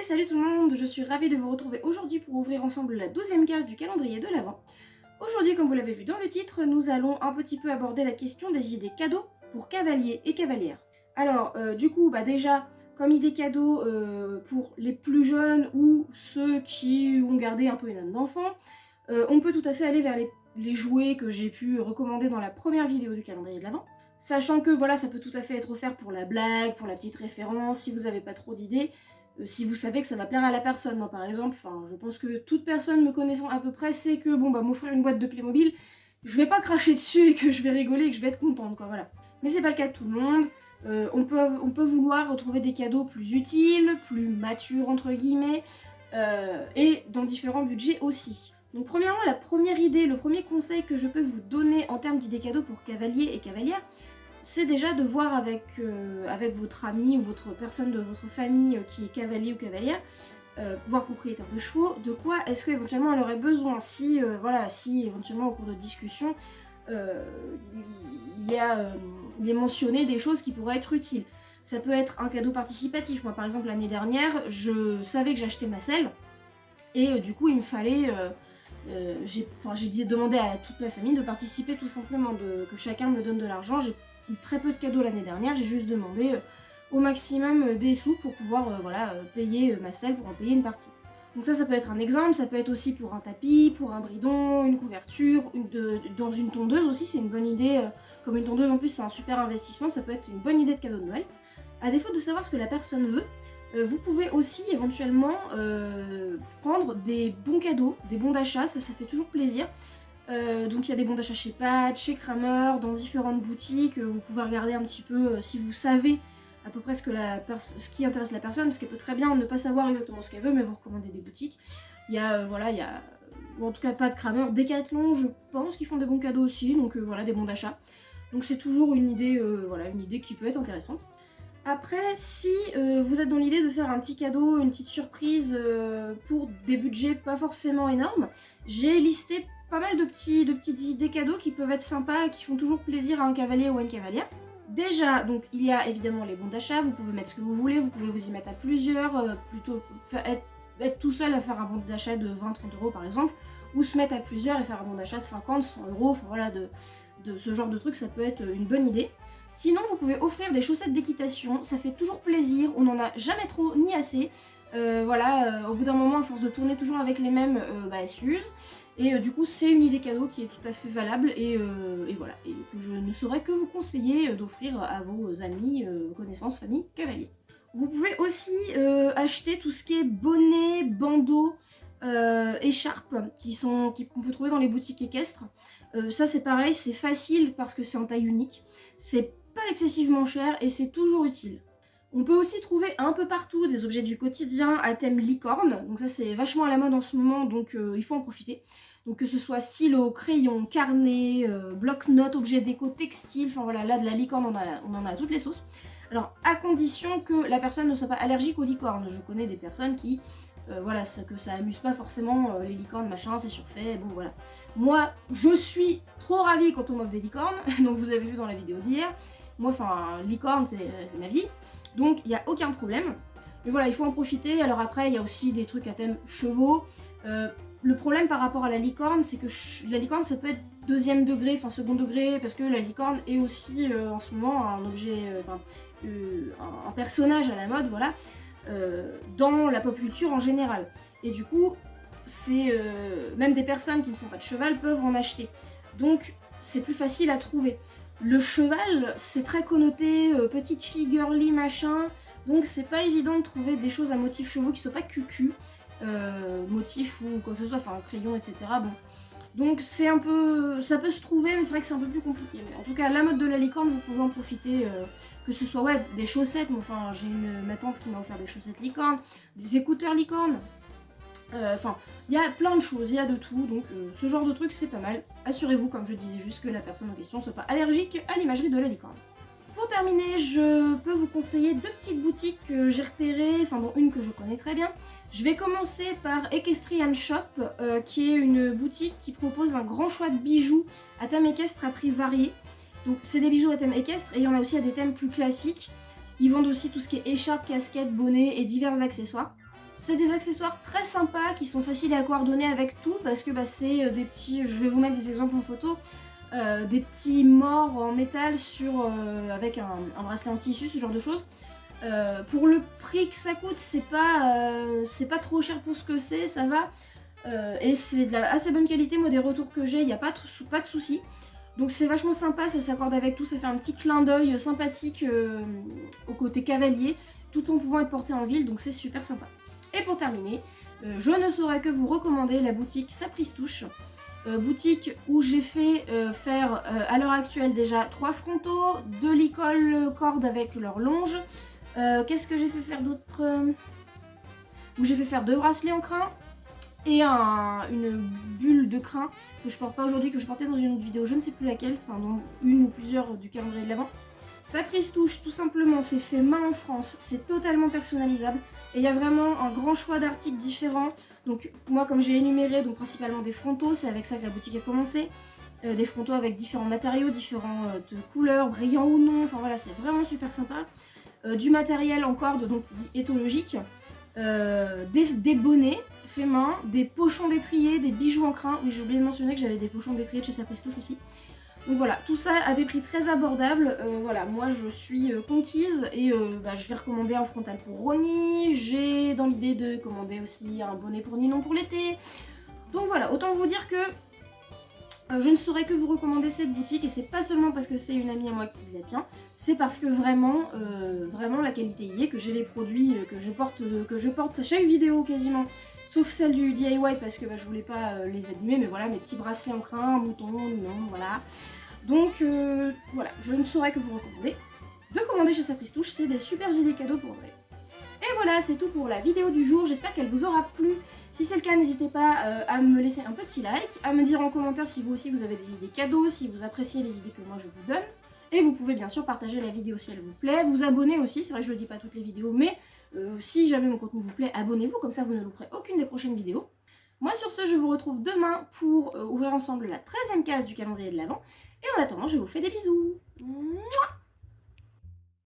salut tout le monde, je suis ravie de vous retrouver aujourd'hui pour ouvrir ensemble la 12e case du calendrier de l'Avent. Aujourd'hui, comme vous l'avez vu dans le titre, nous allons un petit peu aborder la question des idées cadeaux pour cavaliers et cavalières. Alors, déjà, comme idée cadeau pour les plus jeunes ou ceux qui ont gardé un peu une âme d'enfant, on peut tout à fait aller vers les jouets que j'ai pu recommander dans la première vidéo du calendrier de l'Avent. Sachant que voilà, ça peut tout à fait être offert pour la blague, pour la petite référence, si vous n'avez pas trop d'idées. Si vous savez que ça va plaire à la personne. Moi par exemple, je pense que toute personne me connaissant à peu près sait que m'offrir une boîte de Playmobil, je vais pas cracher dessus et que je vais rigoler et que je vais être contente quoi, voilà. Mais c'est pas le cas de tout le monde. On peut vouloir retrouver des cadeaux plus utiles, plus matures entre guillemets, et dans différents budgets aussi. Donc premièrement, la première idée, le premier conseil que je peux vous donner en termes d'idées cadeaux pour cavaliers et cavalières, c'est déjà de voir avec votre ami ou votre personne de votre famille qui est cavalier ou cavalière, voire propriétaire de chevaux, de quoi est-ce qu'éventuellement elle aurait besoin si éventuellement au cours de discussion il est mentionné des choses qui pourraient être utiles. Ça peut être un cadeau participatif. Moi par exemple l'année dernière, je savais que j'achetais ma selle et du coup il me fallait... j'ai demandé à toute ma famille de participer tout simplement, que chacun me donne de l'argent. J'ai eu très peu de cadeaux l'année dernière, j'ai juste demandé au maximum des sous pour pouvoir payer ma selle, pour en payer une partie. Donc ça peut être un exemple, ça peut être aussi pour un tapis, pour un bridon, une couverture, dans une tondeuse aussi, c'est une bonne idée. Comme une tondeuse en plus c'est un super investissement, ça peut être une bonne idée de cadeau de Noël. À défaut de savoir ce que la personne veut, vous pouvez aussi éventuellement prendre des bons cadeaux, des bons d'achat, ça fait toujours plaisir. Donc il y a des bons d'achat chez Patch, chez Kramer, dans différentes boutiques. Vous pouvez regarder un petit peu si vous savez à peu près ce qui intéresse la personne, parce qu'elle peut très bien ne pas savoir exactement ce qu'elle veut, mais vous recommander des boutiques. Il y a en tout cas pas de Kramer, Decathlon, je pense qu'ils font des bons cadeaux aussi, donc des bons d'achat. Donc c'est toujours une idée qui peut être intéressante. Après, si vous êtes dans l'idée de faire un petit cadeau, une petite surprise pour des budgets pas forcément énormes, j'ai listé pas mal de petites idées cadeaux qui peuvent être sympas et qui font toujours plaisir à un cavalier ou à une cavalière. Déjà, donc il y a évidemment les bons d'achat, vous pouvez mettre ce que vous voulez, vous pouvez vous y mettre à plusieurs, plutôt être tout seul à faire un bon d'achat de 20-30 € par exemple, ou se mettre à plusieurs et faire un bon d'achat de 50-100 €, enfin voilà, de ce genre de truc, ça peut être une bonne idée. Sinon, vous pouvez offrir des chaussettes d'équitation, ça fait toujours plaisir, on n'en a jamais trop ni assez. Au bout d'un moment, à force de tourner toujours avec les mêmes, elles s'usent. Et du coup, c'est une idée cadeau qui est tout à fait valable et que je ne saurais que vous conseiller d'offrir à vos amis, connaissances, famille, cavaliers. Vous pouvez aussi acheter tout ce qui est bonnets, bandeaux, écharpes qu'on peut trouver dans les boutiques équestres. Ça c'est pareil, c'est facile parce que c'est en taille unique, c'est pas excessivement cher et c'est toujours utile. On peut aussi trouver un peu partout des objets du quotidien à thème licorne, donc ça c'est vachement à la mode en ce moment, donc il faut en profiter. Donc que ce soit stylo, crayon, carnet, bloc-notes, objets déco, textile, enfin voilà, là de la licorne on en a à toutes les sauces. Alors à condition que la personne ne soit pas allergique aux licornes, je connais des personnes qui... que ça amuse pas forcément les licornes, machin, c'est surfait, bon voilà. Moi, je suis trop ravie quand on m'offre des licornes, donc vous avez vu dans la vidéo d'hier. Moi, licorne, c'est ma vie, donc il n'y a aucun problème. Mais voilà, il faut en profiter. Alors après, il y a aussi des trucs à thème chevaux. Le problème par rapport à la licorne, c'est que la licorne, ça peut être deuxième degré, enfin second degré, parce que la licorne est aussi en ce moment un objet, un personnage à la mode, voilà. Dans la pop culture en général. Et du coup, même des personnes qui ne font pas de cheval peuvent en acheter. Donc, c'est plus facile à trouver. Le cheval, c'est très connoté, petite fille girly, machin. Donc, c'est pas évident de trouver des choses à motif chevaux qui soient pas cucu, motif ou quoi que ce soit, enfin, crayon, etc. Bon. Donc, c'est un peu... ça peut se trouver, mais c'est vrai que c'est un peu plus compliqué. Mais en tout cas, la mode de la licorne, vous pouvez en profiter... que ce soit des chaussettes, mais enfin j'ai ma tante qui m'a offert des chaussettes licorne, des écouteurs licorne, il y a plein de choses, il y a de tout, donc ce genre de truc c'est pas mal. Assurez-vous, comme je disais juste, que la personne en question soit pas allergique à l'imagerie de la licorne. Pour terminer, je peux vous conseiller deux petites boutiques que j'ai repérées, dont une que je connais très bien. Je vais commencer par Equestrian Shop, qui est une boutique qui propose un grand choix de bijoux à thème équestre à prix varié. Donc c'est des bijoux à thème équestre et il y en a aussi à des thèmes plus classiques. Ils vendent aussi tout ce qui est écharpe, casquette, bonnet et divers accessoires. C'est des accessoires très sympas qui sont faciles à coordonner avec tout parce que c'est des petits, je vais vous mettre des exemples en photo, des petits morts en métal avec un bracelet en tissu, ce genre de choses. Pour le prix que ça coûte, c'est pas trop cher pour ce que c'est, ça va. Et c'est de la assez bonne qualité, moi des retours que j'ai, il n'y a pas de soucis. Donc c'est vachement sympa, ça s'accorde avec tout, ça fait un petit clin d'œil sympathique au côté cavalier, tout en pouvant être porté en ville, donc c'est super sympa. Et pour terminer, je ne saurais que vous recommander la boutique Sapristouche. Boutique où j'ai fait faire à l'heure actuelle déjà 3 frontaux, 2 licoles cordes avec leur longe. Qu'est-ce que j'ai fait faire d'autre Où j'ai fait faire 2 bracelets en crin et une bulle de crin que je porte pas aujourd'hui, que je portais dans une autre vidéo, je ne sais plus laquelle, enfin dans une ou plusieurs du calendrier de l'Avent. Sapristouche, tout simplement, c'est fait main en France, c'est totalement personnalisable et il y a vraiment un grand choix d'articles différents. Donc moi, comme j'ai énuméré, donc principalement des frontaux, c'est avec ça que la boutique a commencé. Des frontaux avec différents matériaux, différentes couleurs, brillants ou non, enfin voilà, c'est vraiment super sympa. Du matériel en corde, donc dit éthologique, des bonnets faits main, des pochons d'étrier, des bijoux en crin. Oui, j'ai oublié de mentionner que j'avais des pochons d'étrier de chez Sapristouche aussi. Donc voilà, tout ça à des prix très abordables. Voilà, moi je suis conquise et je vais recommander un frontal pour Ronnie. J'ai dans l'idée de commander aussi un bonnet pour Ninon pour l'été. Donc voilà, autant vous dire que je ne saurais que vous recommander cette boutique et c'est pas seulement parce que c'est une amie à moi qui la tient, c'est parce que vraiment la qualité y est, que j'ai les produits que je porte à chaque vidéo quasiment, sauf celle du DIY parce que je voulais pas les abîmer, mais voilà, mes petits bracelets en crin, mouton, Ninon, voilà. Donc voilà, je ne saurais que vous recommander de commander chez Sapristouche, c'est des super idées cadeaux pour Noël. Et voilà, c'est tout pour la vidéo du jour, j'espère qu'elle vous aura plu. Si c'est le cas, n'hésitez pas à me laisser un petit like, à me dire en commentaire si vous aussi vous avez des idées cadeaux, si vous appréciez les idées que moi je vous donne. Et vous pouvez bien sûr partager la vidéo si elle vous plaît, vous abonner aussi, c'est vrai que je ne le dis pas toutes les vidéos, mais si jamais mon contenu vous plaît, abonnez-vous, comme ça vous ne louperez aucune des prochaines vidéos. Moi sur ce, je vous retrouve demain pour ouvrir ensemble la 13e case du calendrier de l'Avent. Et en attendant, je vous fais des bisous. Mouah.